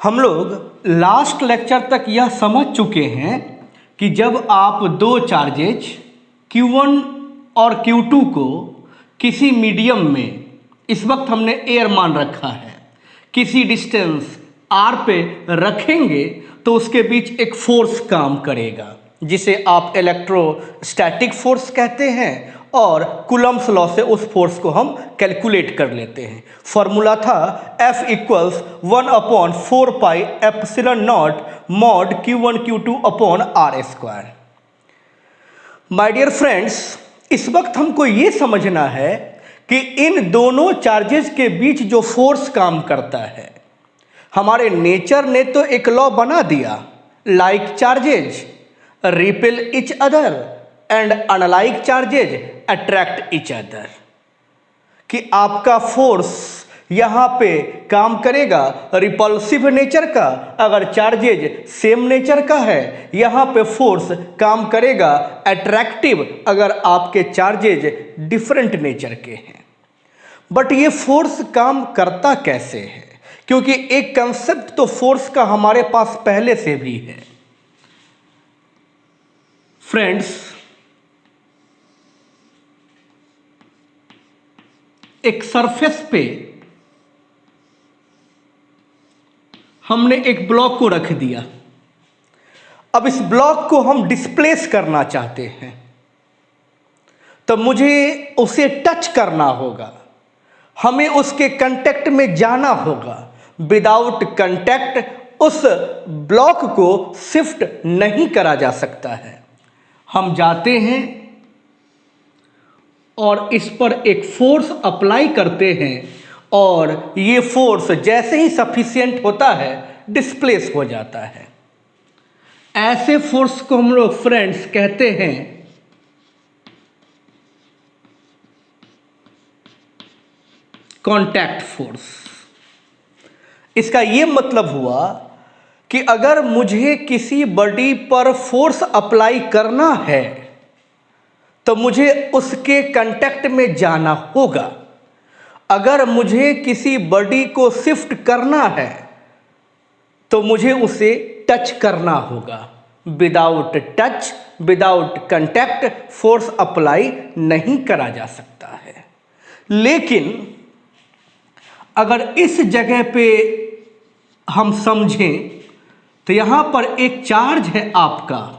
हम लोग last lecture तक यह समझ चुके हैं कि जब आप दो चार्जेज Q1 और Q2 को किसी मीडियम में, इस वक्त हमने एयर मान रखा है, किसी डिस्टेंस r पे रखेंगे तो उसके बीच एक फोर्स काम करेगा जिसे आप इलेक्ट्रोस्टैटिक फोर्स कहते हैं और कूलम्ब्स लॉ से उस फोर्स को हम कैलकुलेट कर लेते हैं। फॉर्मूला था F = 1/4 pi epsilon not mod Q1 Q2 upon r²। My dear friends, इस वक्त हमको ये समझना है कि इन दोनों चार्जेस के बीच जो फोर्स काम करता है, हमारे नेचर ने तो एक लॉ बना दिया, like charges repel each other and unlike charges attract each other, कि आपका फोर्स यहाँ पे काम करेगा रिपल्सिव नेचर का, अगर चार्जेज सेम नेचर का है यहाँ पे फोर्स काम करेगा अट्रैक्टिव अगर आपके चार्जेज डिफरेंट नेचर के हैं। बट ये फोर्स काम करता कैसे है, क्योंकि एक कंसेप्ट तो फोर्स का हमारे पास पहले से भी है। फ्रेंड्स, एक सरफेस पे हमने एक ब्लॉक को रख दिया। अब इस ब्लॉक को हम डिस्प्लेस करना चाहते हैं तो मुझे उसे टच करना होगा, हमें उसके कांटेक्ट में जाना होगा। विदाउट कांटेक्ट उस ब्लॉक को शिफ्ट नहीं करा जा सकता है। हम जाते हैं और इस पर एक फोर्स अप्लाई करते हैं और ये फोर्स जैसे ही सफिशिएंट होता है डिस्प्लेस हो जाता है। ऐसे फोर्स को हम लोग फ्रेंड्स कहते हैं कांटेक्ट फोर्स। इसका ये मतलब हुआ कि अगर मुझे किसी बॉडी पर फोर्स अप्लाई करना है तो मुझे उसके कांटेक्ट में जाना होगा। अगर मुझे किसी बॉडी को शिफ्ट करना है तो मुझे उसे टच करना होगा। Without touch, without contact force apply नहीं करा जा सकता है। लेकिन अगर इस जगह पे हम समझें तो यहां पर एक चार्ज है आपका,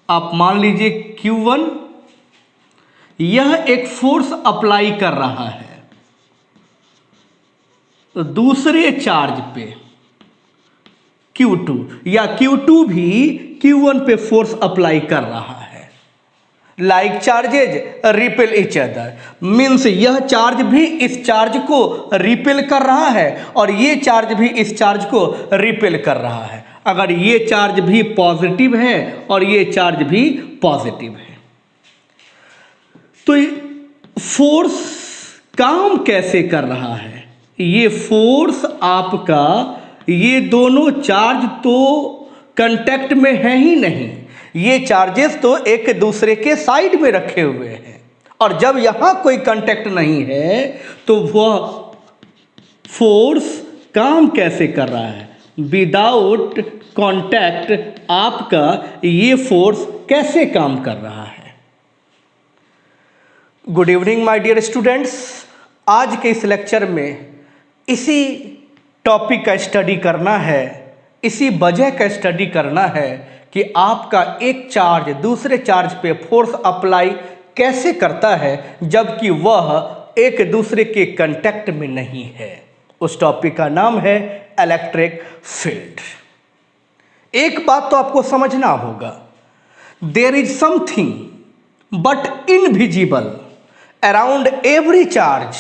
आप मान लीजिए Q1, यह एक फोर्स अप्लाई कर रहा है तो दूसरे चार्ज पे Q2, या Q2 भी Q1 पे फोर्स अप्लाई कर रहा है। Like charges repel each other, means यह चार्ज भी इस चार्ज को रिपेल कर रहा है और ये चार्ज भी इस चार्ज को रिपेल कर रहा है। अगर ये चार्ज भी पॉजिटिव है और ये चार्ज भी पॉजिटिव है तो फोर्स काम कैसे कर रहा है? ये फोर्स आपका, ये दोनों चार्ज तो कांटेक्ट में है ही नहीं, ये चार्जेस तो एक दूसरे के साइड में रखे हुए हैं और जब यहां कोई कांटेक्ट नहीं है तो वह फोर्स काम कैसे कर रहा है? विदाउट कांटेक्ट आपका ये फोर्स कैसे काम कर रहा है? Good evening my dear students. आज के इस लेक्चर में इसी टॉपिक का स्टडी करना है, इसी वजह का स्टडी करना है कि आपका एक चार्ज दूसरे चार्ज पे फोर्स अप्लाई कैसे करता है जबकि वह एक दूसरे के कांटेक्ट में नहीं है। उस टॉपिक का नाम है इलेक्ट्रिक फील्ड। एक बात तो आपको समझना होगा, there is something but invisible around every charge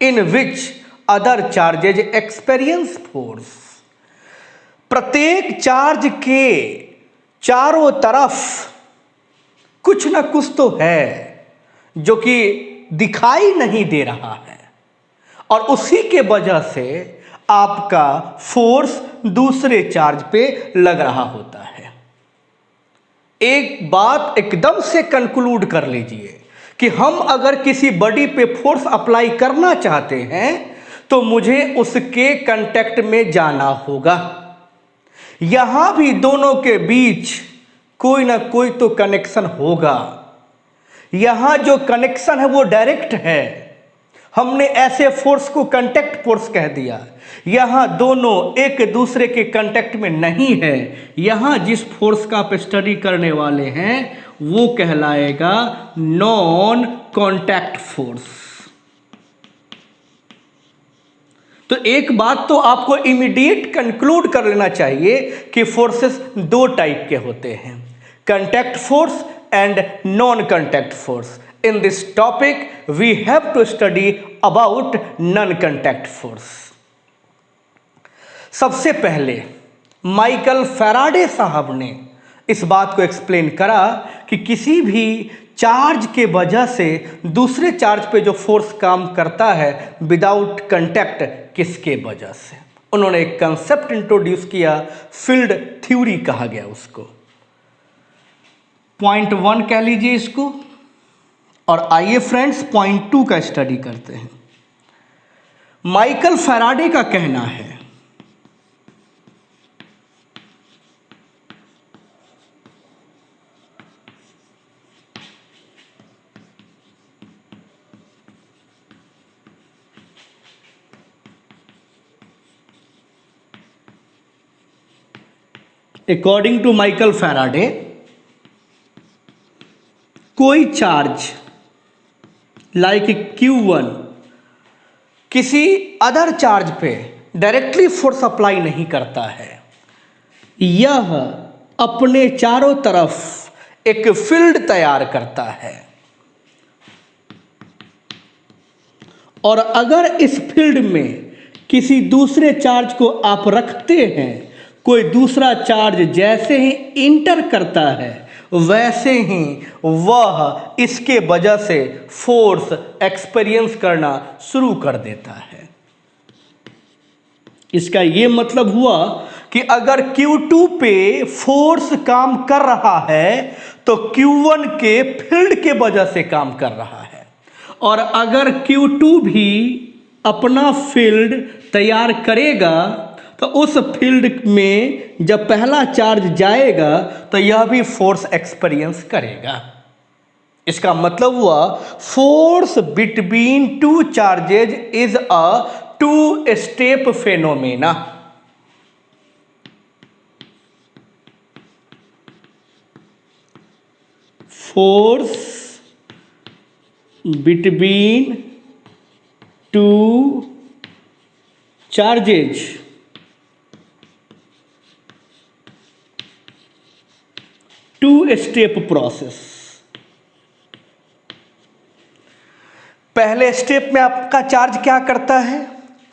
in which other charges experience force. प्रत्येक चार्ज के चारों तरफ कुछ ना कुछ तो है जो कि दिखाई नहीं दे रहा है और उसी के वजह से आपका फोर्स दूसरे चार्ज पे लग रहा होता है। एक बात एकदम से कंक्लूड कर लीजिए कि हम अगर किसी बॉडी पे फोर्स अप्लाई करना चाहते हैं तो मुझे उसके कांटेक्ट में जाना होगा। यहां भी दोनों के बीच कोई ना कोई तो कनेक्शन होगा। यहां जो कनेक्शन है वो डायरेक्ट है, हमने ऐसे फोर्स को कांटेक्ट फोर्स कह दिया। यहां दोनों एक दूसरे के कांटेक्ट में नहीं है। यहां जिस फोर्स का आप स्टडी करने वाले हैं वो कहलाएगा नॉन कांटेक्ट फोर्स। तो एक बात तो आपको इमीडिएट कंक्लूड कर लेना चाहिए कि फोर्सेस दो टाइप के होते हैं, contact force and non contact force. In this topic, we have to study about non-contact force. सबसे पहले माइकल फैराडे साहब ने इस बात को एक्सप्लेन करा कि किसी भी चार्ज के वजह से दूसरे चार्ज पे जो फोर्स काम करता है विदाउट कंटैक्ट, किसके वजह से। उन्होंने एक कंसेप्ट इंट्रोड्यूस किया, फील्ड थ्योरी कहा गया उसको। पॉइंट 1 कह लीजिए इसको। और आइए फ्रेंड्स पॉइंट 2 का स्टडी करते हैं। माइकल फैराडे का कहना है अकॉर्डिंग टू माइकल फैराडे, कोई चार्ज लाइक Q1 किसी अदर चार्ज पे डायरेक्टली फोर्स अप्लाई नहीं करता है। यह अपने चारों तरफ एक फील्ड तैयार करता है और अगर इस फील्ड में किसी दूसरे चार्ज को आप रखते हैं, कोई दूसरा चार्ज जैसे ही इंटर करता है वैसे ही वह इसके वजह से फोर्स एक्सपीरियंस करना शुरू कर देता है। इसका यह मतलब हुआ कि अगर Q2 पे फोर्स काम कर रहा है तो Q1 के फील्ड के वजह से काम कर रहा है, और अगर Q2 भी अपना फील्ड तैयार करेगा तो उस फील्ड में जब पहला चार्ज जाएगा तो यह भी फोर्स एक्सपीरियंस करेगा। इसका मतलब हुआ force between two charges is a 2 step phenomena. Force between two charges two step process. पहले स्टेप में आपका चार्ज क्या करता है,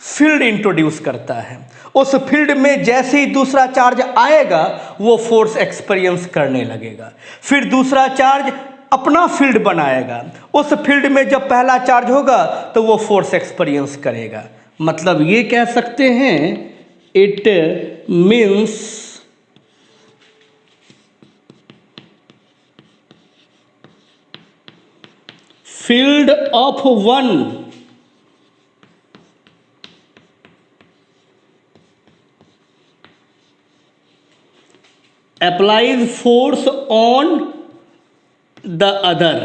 फील्ड इंट्रोड्यूस करता है। उस फील्ड में जैसे ही दूसरा चार्ज आएगा वो फोर्स एक्सपीरियंस करने लगेगा। फिर दूसरा चार्ज अपना फील्ड बनाएगा, उस फील्ड में जब पहला चार्ज होगा तो वो फोर्स एक्सपीरियंस करेगा। मतलब ये कह सकते हैं it means field of one applies force on the other।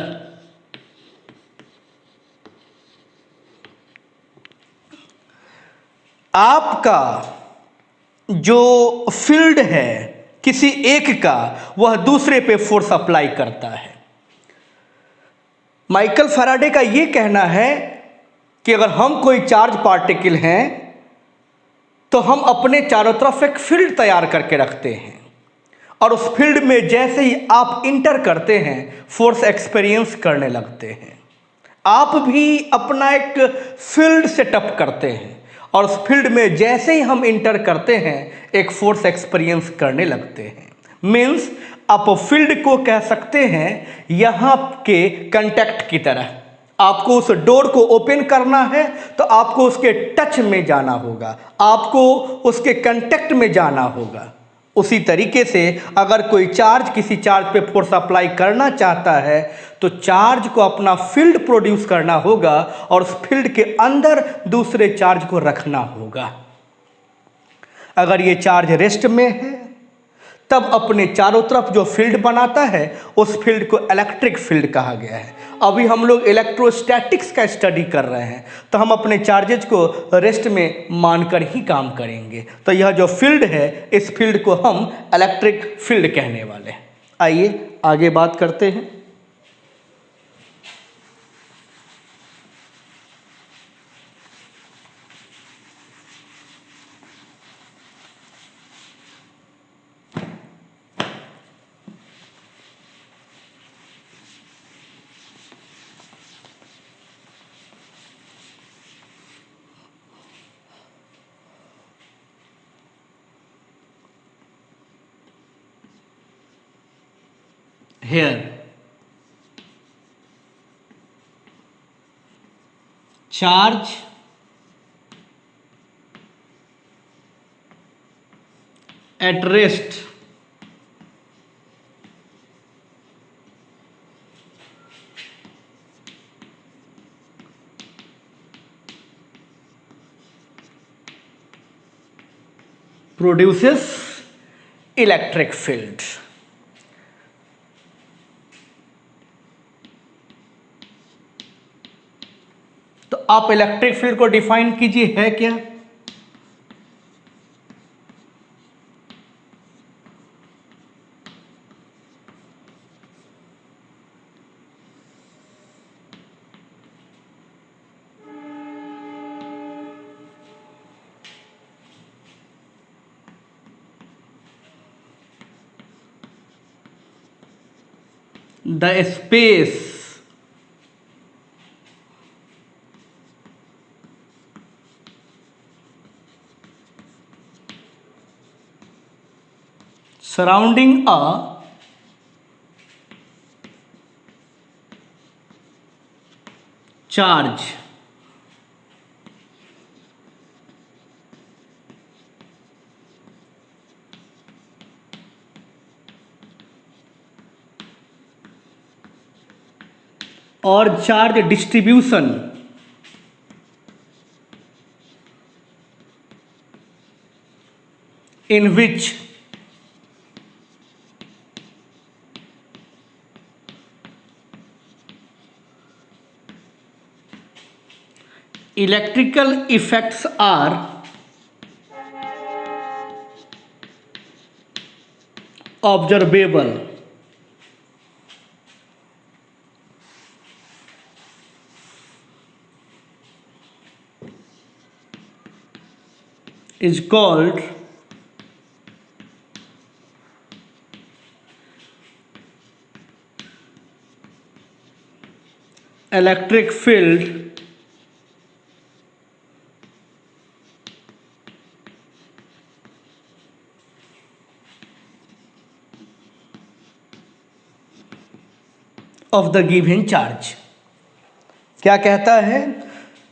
आपका जो फील्ड है किसी एक का, वह दूसरे पे फोर्स अप्लाई करता है। माइकल फैराडे का यह कहना है कि अगर हम कोई चार्ज पार्टिकल हैं तो हम अपने चारों तरफ एक फील्ड तैयार करके रखते हैं, और उस फील्ड में जैसे ही आप इंटर करते हैं फोर्स एक्सपीरियंस करने लगते हैं। आप भी अपना एक फील्ड सेटअप करते हैं और उस फील्ड में जैसे ही हम इंटर करते हैं एक फोर्स एक्सपीरियंस करने लगते हैं। मीन्स आप फील्ड को कह सकते हैं यहाँ के कंटैक्ट की तरह। आपको उस डोर को ओपन करना है तो आपको उसके टच में जाना होगा, आपको उसके कांटेक्ट में जाना होगा। उसी तरीके से अगर कोई चार्ज किसी चार्ज पे फोर्स अप्लाई करना चाहता है तो चार्ज को अपना फील्ड प्रोड्यूस करना होगा और उस फील्ड के अंदर दूसरे चार्ज को रखना होगा। अगर ये चार्ज रेस्ट में है तब अपने चारों तरफ जो फील्ड बनाता है उस फील्ड को इलेक्ट्रिक फील्ड कहा गया है। अभी हम लोग इलेक्ट्रोस्टैटिक्स का स्टडी कर रहे हैं तो हम अपने चार्जेज को रेस्ट में मानकर ही काम करेंगे। तो यह जो फील्ड है इस फील्ड को हम इलेक्ट्रिक फील्ड कहने वाले हैं। आइए आगे बात करते हैं। Here charge at rest produces electric field। तो आप इलेक्ट्रिक फील्ड को डिफाइन कीजिए, है क्या? The space surrounding a charge और charge distribution in which electrical effects are observable is called electric field of the given charge। क्या कहता है?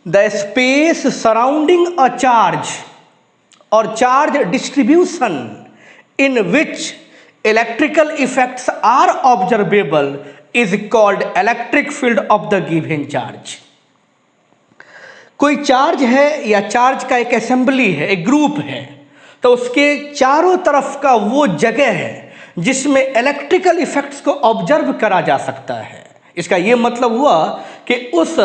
The space surrounding a charge or charge distribution in which electrical effects are observable is called electric field of the given charge। कोई charge है या charge का एक assembly है, एक ग्रुप है, तो उसके चारों तरफ का वो जगह है जिसमें इलेक्ट्रिकल इफेक्ट्स को ऑब्जर्व करा जा सकता है। इसका ये मतलब हुआ कि उस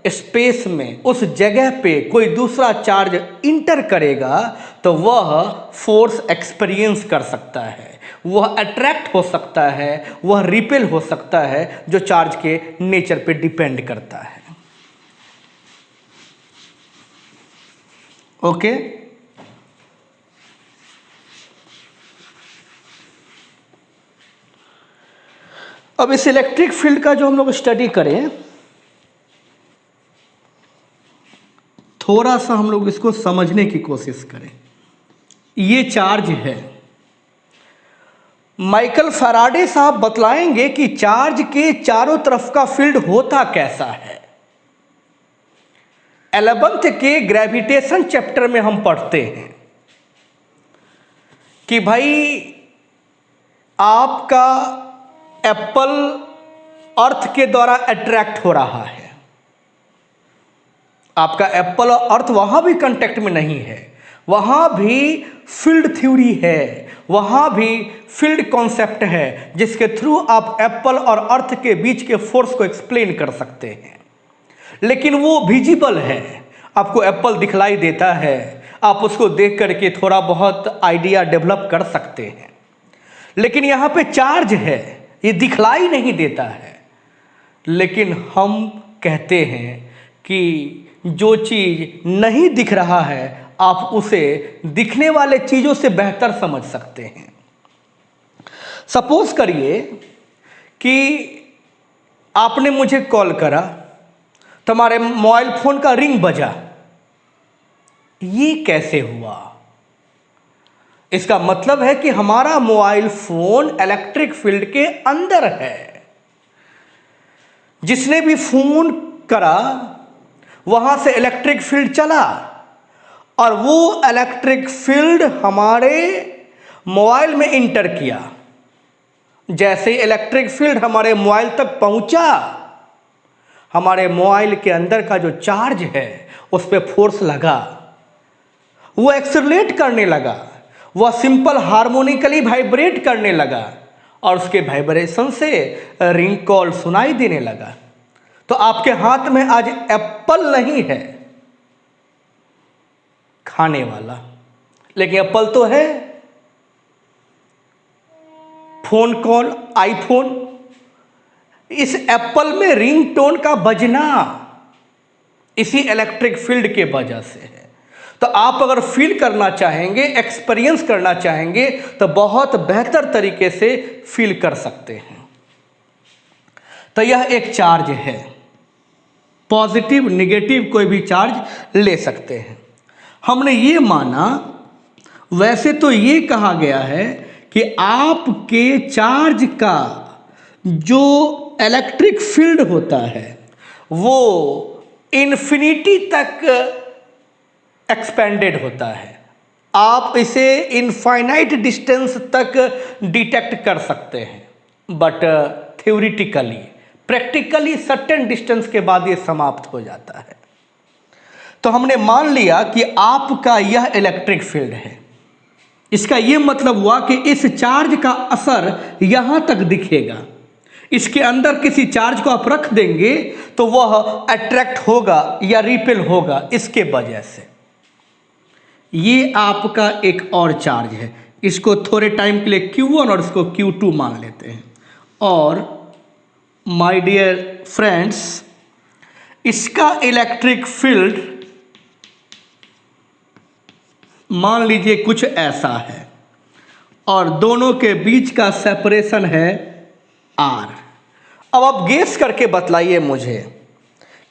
स्पेस में, उस जगह पे कोई दूसरा चार्ज इंटर करेगा तो वह फोर्स एक्सपीरियंस कर सकता है, वह अट्रैक्ट हो सकता है, वह रिपेल हो सकता है, जो चार्ज के नेचर पे डिपेंड करता है। ओके अब इस इलेक्ट्रिक फील्ड का जो हम लोग स्टडी करें, थोड़ा सा हम लोग इसको समझने की कोशिश करें। ये चार्ज है, माइकल फैराडे साहब बतलाएंगे कि चार्ज के चारों तरफ का फील्ड होता कैसा है। 11th के ग्रेविटेशन चैप्टर में हम पढ़ते हैं कि भाई आपका एप्पल अर्थ के द्वारा अट्रैक्ट हो रहा है। आपका एप्पल और अर्थ वहां भी कांटेक्ट में नहीं है, वहां भी फील्ड थ्योरी है, वहां भी फील्ड कॉन्सेप्ट है जिसके थ्रू आप एप्पल और अर्थ के बीच के फोर्स को एक्सप्लेन कर सकते हैं। लेकिन वो विजिबल है, आपको एप्पल दिखलाई देता है, आप उसको देख करके थोड़ा बहुत आइडिया डेवलप कर सकते हैं। लेकिन यहाँ पे चार्ज है, ये दिखलाई नहीं देता है। लेकिन हम कहते हैं कि जो चीज़ नहीं दिख रहा है आप उसे दिखने वाले चीज़ों से बेहतर समझ सकते हैं। सपोज करिए कि आपने मुझे कॉल करा, तुम्हारे मोबाइल फोन का रिंग बजा। ये कैसे हुआ? इसका मतलब है कि हमारा मोबाइल फोन इलेक्ट्रिक फील्ड के अंदर है। जिसने भी फोन करा वहां से इलेक्ट्रिक फील्ड चला और वो इलेक्ट्रिक फील्ड हमारे मोबाइल में इंटर किया। जैसे इलेक्ट्रिक फील्ड हमारे मोबाइल तक पहुंचा, हमारे मोबाइल के अंदर का जो चार्ज है उस पर फोर्स लगा, वो एक्सेलरेट करने लगा, वह सिंपल हार्मोनिकली वाइब्रेट करने लगा और उसके वाइब्रेशन से रिंग कॉल सुनाई देने लगा। तो आपके हाथ में आज एप्पल नहीं है खाने वाला, लेकिन एप्पल तो है। फोन कॉल, आईफोन, इस एप्पल में रिंगटोन का बजना इसी इलेक्ट्रिक फील्ड के वजह से है। तो आप अगर फील करना चाहेंगे, एक्सपीरियंस करना चाहेंगे तो बहुत बेहतर तरीके से फील कर सकते हैं। तो यह एक चार्ज है, पॉजिटिव नेगेटिव कोई भी चार्ज ले सकते हैं। हमने ये माना, वैसे तो ये कहा गया है कि आपके चार्ज का जो इलेक्ट्रिक फील्ड होता है वो इन्फिनिटी तक एक्सपेंडेड होता है। आप इसे इनफाइनाइट डिस्टेंस तक डिटेक्ट कर सकते हैं, but theoretically, practically certain distance के बाद ये समाप्त हो जाता है। तो हमने मान लिया कि आपका यह इलेक्ट्रिक फील्ड है। इसका यह मतलब हुआ कि इस चार्ज का असर यहां तक दिखेगा। इसके अंदर किसी चार्ज को आप रख देंगे तो वह अट्रैक्ट होगा या रिपेल होगा इसके वजह से। ये आपका एक और चार्ज है, इसको थोड़े टाइम के लिए Q1 और इसको Q2 मान लेते हैं। और माय डियर फ्रेंड्स, इसका इलेक्ट्रिक फील्ड मान लीजिए कुछ ऐसा है और दोनों के बीच का सेपरेशन है R। अब आप गेस करके बतलाइए मुझे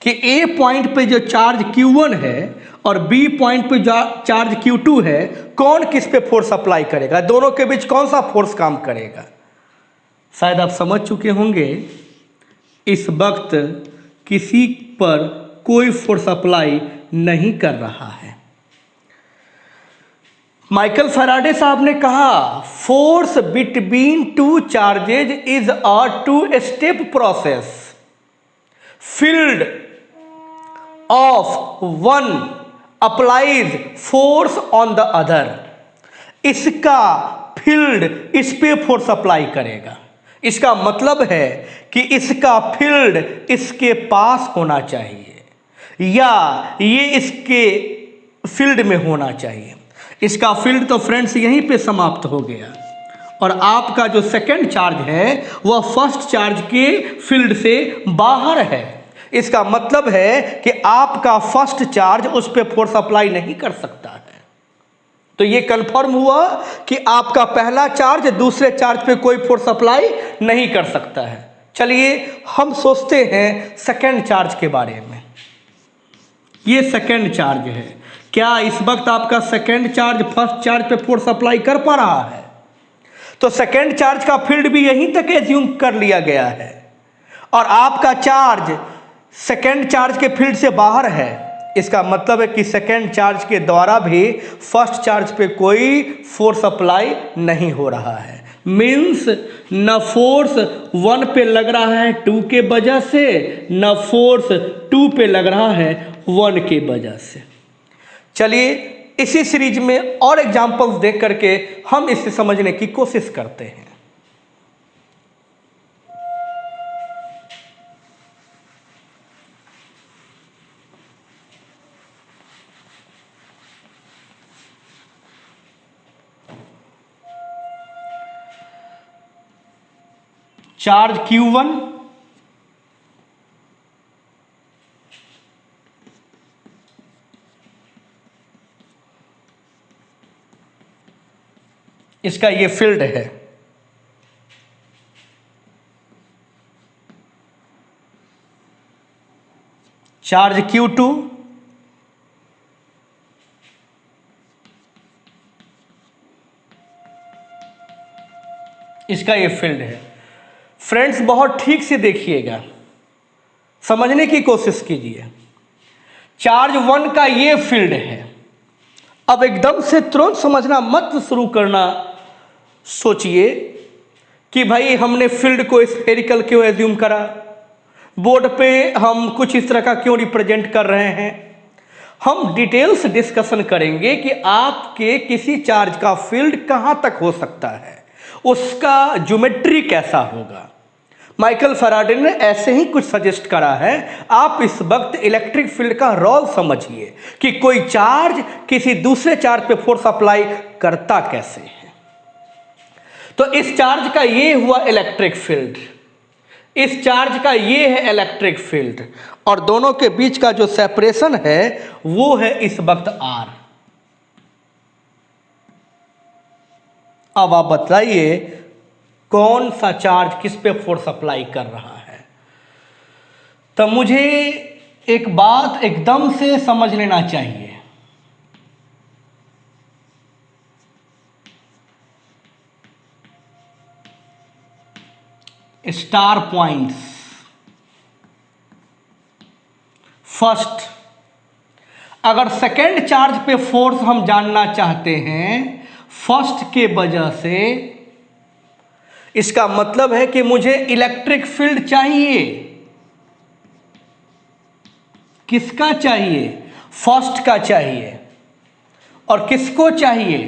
कि A पॉइंट पे जो चार्ज Q1 है और B पॉइंट पे जो चार्ज Q2 है, कौन किस पे फोर्स अप्लाई करेगा? दोनों के बीच कौन सा फोर्स काम करेगा? शायद आप समझ चुके होंगे, इस वक्त किसी पर कोई फोर्स अप्लाई नहीं कर रहा है। माइकल फैराडे साहब ने कहा, force between two charges is a two step process. Field of one applies force on the other. इसका फील्ड इस पे फोर्स अप्लाई करेगा। इसका मतलब है कि इसका फील्ड इसके पास होना चाहिए या ये इसके फील्ड में होना चाहिए। इसका फील्ड तो फ्रेंड्स यहीं पे समाप्त हो गया और आपका जो सेकंड चार्ज है वह फर्स्ट चार्ज के फील्ड से बाहर है। इसका मतलब है कि आपका फर्स्ट चार्ज उस पर फोर्स अप्लाई नहीं कर सकता है। तो ये कंफर्म हुआ कि आपका पहला चार्ज दूसरे चार्ज पे कोई फोर्स अप्लाई नहीं कर सकता है। चलिए हम सोचते हैं सेकंड चार्ज के बारे में। ये सेकंड चार्ज है, क्या इस वक्त आपका सेकंड चार्ज फर्स्ट चार्ज पे फोर्स अप्लाई कर पा रहा है? तो सेकंड चार्ज का फील्ड भी यहीं तक एज्यूम कर लिया गया है और आपका चार्ज सेकंड चार्ज के फील्ड से बाहर है। इसका मतलब है कि सेकंड चार्ज के द्वारा भी फर्स्ट चार्ज पे कोई फोर्स अप्लाई नहीं हो रहा है। मीन्स न फोर्स 1 पे लग रहा है 2 के वजह से, न फोर्स 2 पे लग रहा है 1 के वजह से। चलिए इसी सीरीज में और एग्जांपल्स देख करके हम इसे समझने की कोशिश करते हैं। चार्ज Q1 इसका ये फील्ड है। चार्ज Q2 इसका ये फील्ड है। फ्रेंड्स बहुत ठीक से देखिएगा, समझने की कोशिश कीजिए। चार्ज 1 का ये फील्ड है। अब एकदम से तुरंत समझना मत शुरू करना, सोचिए कि भाई हमने फील्ड को स्फेरिकल क्यों एज्यूम करा, बोर्ड पे हम कुछ इस तरह का क्यों रिप्रेजेंट कर रहे हैं। हम डिटेल्स डिस्कशन करेंगे कि आपके किसी चार्ज का फील्ड कहां तक हो सकता है, उसका ज्योमेट्री कैसा होगा। माइकल फैराडे ने ऐसे ही कुछ सजेस्ट करा है। आप इस वक्त इलेक्ट्रिक फील्ड का रोल समझिए कि कोई चार्ज किसी दूसरे चार्ज पे फोर्स अप्लाई करता कैसे है। तो इस चार्ज का ये हुआ इलेक्ट्रिक फील्ड, इस चार्ज का ये है इलेक्ट्रिक फील्ड, और दोनों के बीच का जो सेपरेशन है वो है इस वक्त R। अब आप बताइए कौन सा चार्ज किस पे फोर्स अप्लाई कर रहा है। तो मुझे एक बात एकदम से समझ लेना चाहिए। Star points. फर्स्ट, अगर सेकेंड चार्ज पे फोर्स हम जानना चाहते हैं फर्स्ट के वजह से, इसका मतलब है कि मुझे इलेक्ट्रिक फील्ड चाहिए। किसका चाहिए? फर्स्ट का चाहिए। और किसको चाहिए?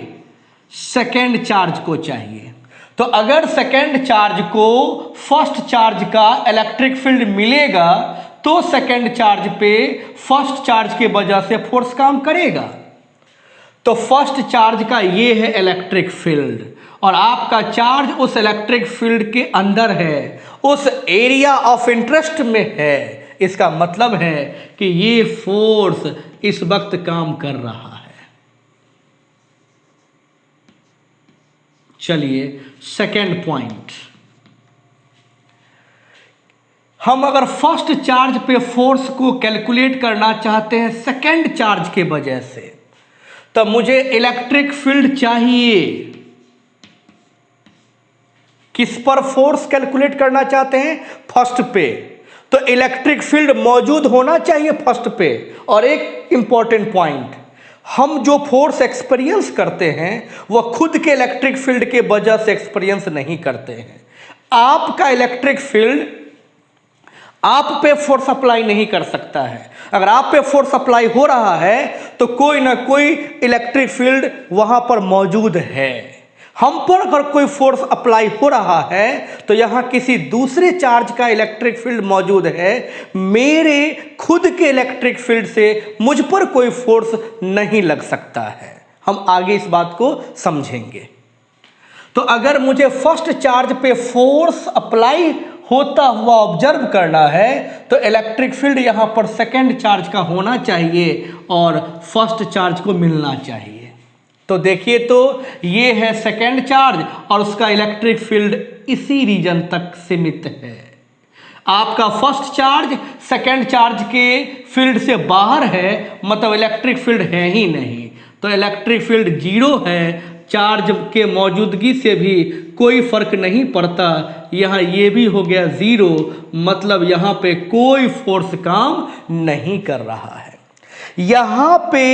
सेकेंड चार्ज को चाहिए। तो अगर सेकेंड चार्ज को फर्स्ट चार्ज का इलेक्ट्रिक फील्ड मिलेगा तो सेकेंड चार्ज पे फर्स्ट चार्ज के वजह से फोर्स काम करेगा। तो फर्स्ट चार्ज का ये है इलेक्ट्रिक फील्ड, और आपका चार्ज उस इलेक्ट्रिक फील्ड के अंदर है, उस एरिया ऑफ इंटरेस्ट में है। इसका मतलब है कि ये फोर्स इस वक्त काम कर रहा है। चलिए सेकेंड पॉइंट, हम अगर फर्स्ट चार्ज पे फोर्स को कैलकुलेट करना चाहते हैं सेकेंड चार्ज के वजह से, तो मुझे इलेक्ट्रिक फील्ड चाहिए। किस पर फोर्स कैलकुलेट करना चाहते हैं? फर्स्ट पे। तो इलेक्ट्रिक फील्ड मौजूद होना चाहिए फर्स्ट पे। और एक इंपॉर्टेंट पॉइंट, हम जो फोर्स एक्सपीरियंस करते हैं वह खुद के इलेक्ट्रिक फील्ड के वजह से एक्सपीरियंस नहीं करते हैं। आपका इलेक्ट्रिक फील्ड आप पे फोर्स अप्लाई नहीं कर सकता है। अगर आप पे फोर्स अप्लाई हो रहा है तो कोई ना कोई इलेक्ट्रिक फील्ड वहां पर मौजूद है। हम पर अगर कोई फोर्स अप्लाई हो रहा है तो यहां किसी दूसरे चार्ज का इलेक्ट्रिक फील्ड मौजूद है। मेरे खुद के इलेक्ट्रिक फील्ड से मुझ पर कोई फोर्स नहीं लग सकता है। हम आगे इस बात को समझेंगे। तो अगर मुझे फर्स्ट चार्ज पे फोर्स अप्लाई होता हुआ ऑब्जर्व करना है तो इलेक्ट्रिक फील्ड यहां पर सेकेंड चार्ज का होना चाहिए और फर्स्ट चार्ज को मिलना चाहिए। तो देखिए, तो ये है सेकेंड चार्ज और उसका इलेक्ट्रिक फील्ड इसी रीजन तक सीमित है। आपका फर्स्ट चार्ज सेकेंड चार्ज के फील्ड से बाहर है, मतलब इलेक्ट्रिक फील्ड है ही नहीं। तो इलेक्ट्रिक फील्ड जीरो है। चार्ज के मौजूदगी से भी कोई फर्क नहीं पड़ता। यहाँ ये भी हो गया जीरो, मतलब यहाँ पे कोई फोर्स काम नहीं कर रहा है। यहाँ पे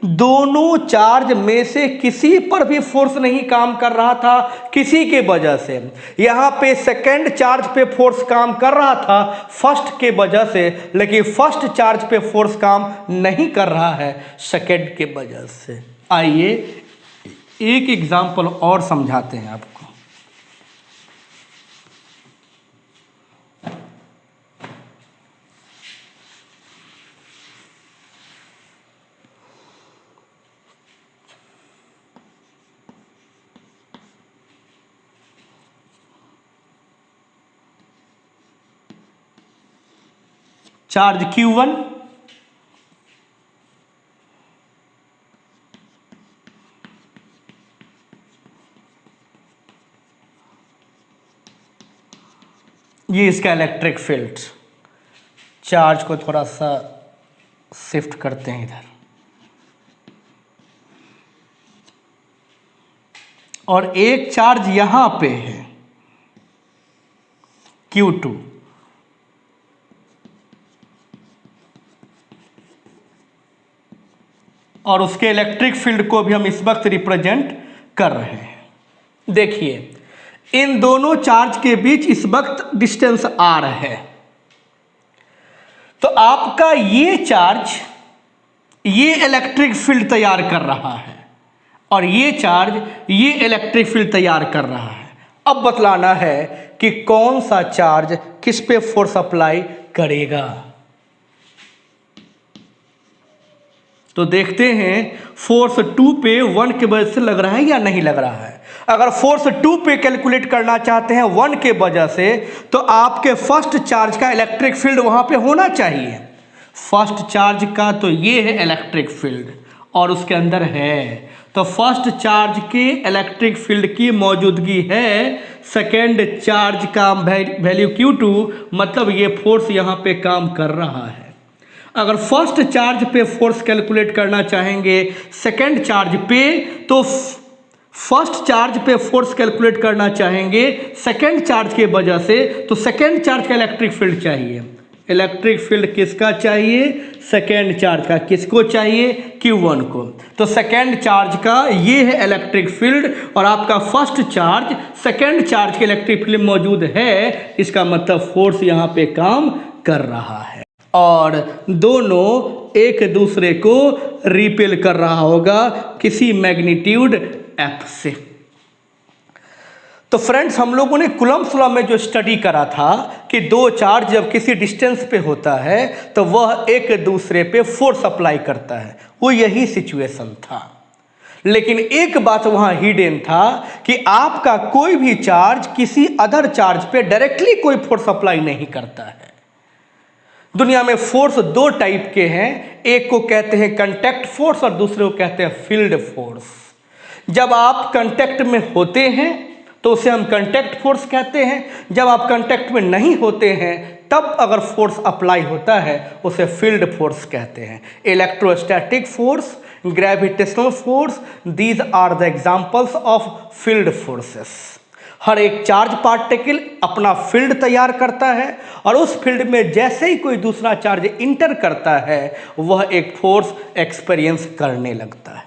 दोनों चार्ज में से किसी पर भी फोर्स नहीं काम कर रहा था किसी के वजह से। यहाँ पे सेकंड चार्ज पे फोर्स काम कर रहा था फर्स्ट के वजह से, लेकिन फर्स्ट चार्ज पे फोर्स काम नहीं कर रहा है सेकंड के वजह से। आइए एक एग्जांपल और समझाते हैं आपको। चार्ज Q1 ये इसका इलेक्ट्रिक फील्ड। चार्ज को थोड़ा सा शिफ्ट करते हैं इधर, और एक चार्ज यहां पे है Q2, और उसके इलेक्ट्रिक फील्ड को भी हम इस वक्त रिप्रेजेंट कर रहे हैं। देखिए इन दोनों चार्ज के बीच इस वक्त डिस्टेंस R है, तो आपका ये चार्ज ये इलेक्ट्रिक फील्ड तैयार कर रहा है और ये चार्ज ये इलेक्ट्रिक फील्ड तैयार कर रहा है। अब बतलाना है कि कौन सा चार्ज किस पे फोर्स अप्लाई करेगा। तो देखते हैं फोर्स 2 पे 1 के वजह से लग रहा है या नहीं लग रहा है। अगर फोर्स 2 पे कैलकुलेट करना चाहते हैं 1 के वजह से, तो आपके फर्स्ट चार्ज का इलेक्ट्रिक फील्ड वहां पे होना चाहिए। फर्स्ट चार्ज का तो ये है इलेक्ट्रिक फील्ड और उसके अंदर है, तो फर्स्ट चार्ज के इलेक्ट्रिक फील्ड की मौजूदगी है। सेकेंड चार्ज का वैल्यू Q2, मतलब ये फोर्स यहाँ पे काम कर रहा है। अगर फर्स्ट चार्ज पे फोर्स कैलकुलेट करना चाहेंगे सेकेंड चार्ज पे, तो फर्स्ट चार्ज पे फोर्स कैलकुलेट करना चाहेंगे सेकेंड चार्ज के वजह से, तो सेकेंड चार्ज का इलेक्ट्रिक फील्ड चाहिए। इलेक्ट्रिक फील्ड किसका चाहिए? सेकेंड चार्ज का। किसको चाहिए? Q1 को। तो सेकेंड चार्ज का ये है इलेक्ट्रिक फील्ड और आपका फर्स्ट चार्ज सेकेंड चार्ज के इलेक्ट्रिक फील्ड मौजूद है, इसका मतलब फोर्स यहाँ पे काम कर रहा है और दोनों एक दूसरे को रिपेल कर रहा होगा किसी मैग्नीट्यूड F से। तो फ्रेंड्स, हम लोगों ने कूलम्ब्स लॉ में जो स्टडी करा था कि दो चार्ज जब किसी डिस्टेंस पे होता है तो वह एक दूसरे पे फोर्स अप्लाई करता है, वो यही सिचुएशन था। लेकिन एक बात वहां हिडन था कि आपका कोई भी चार्ज किसी अदर चार्ज पे डायरेक्टली कोई फोर्स अप्लाई नहीं करता है। दुनिया में फोर्स दो टाइप के हैं, एक को कहते हैं कांटेक्ट फोर्स और दूसरे को कहते हैं फील्ड फोर्स। जब आप कांटेक्ट में होते हैं तो उसे हम कांटेक्ट फोर्स कहते हैं, जब आप कांटेक्ट में नहीं होते हैं तब अगर फोर्स अप्लाई होता है उसे फील्ड फोर्स कहते हैं। Electrostatic force, gravitational force, these are the examples of field forces. हर एक चार्ज पार्टिकल अपना फील्ड तैयार करता है और उस फील्ड में जैसे ही कोई दूसरा चार्ज इंटर करता है वह एक फोर्स एक्सपीरियंस करने लगता है।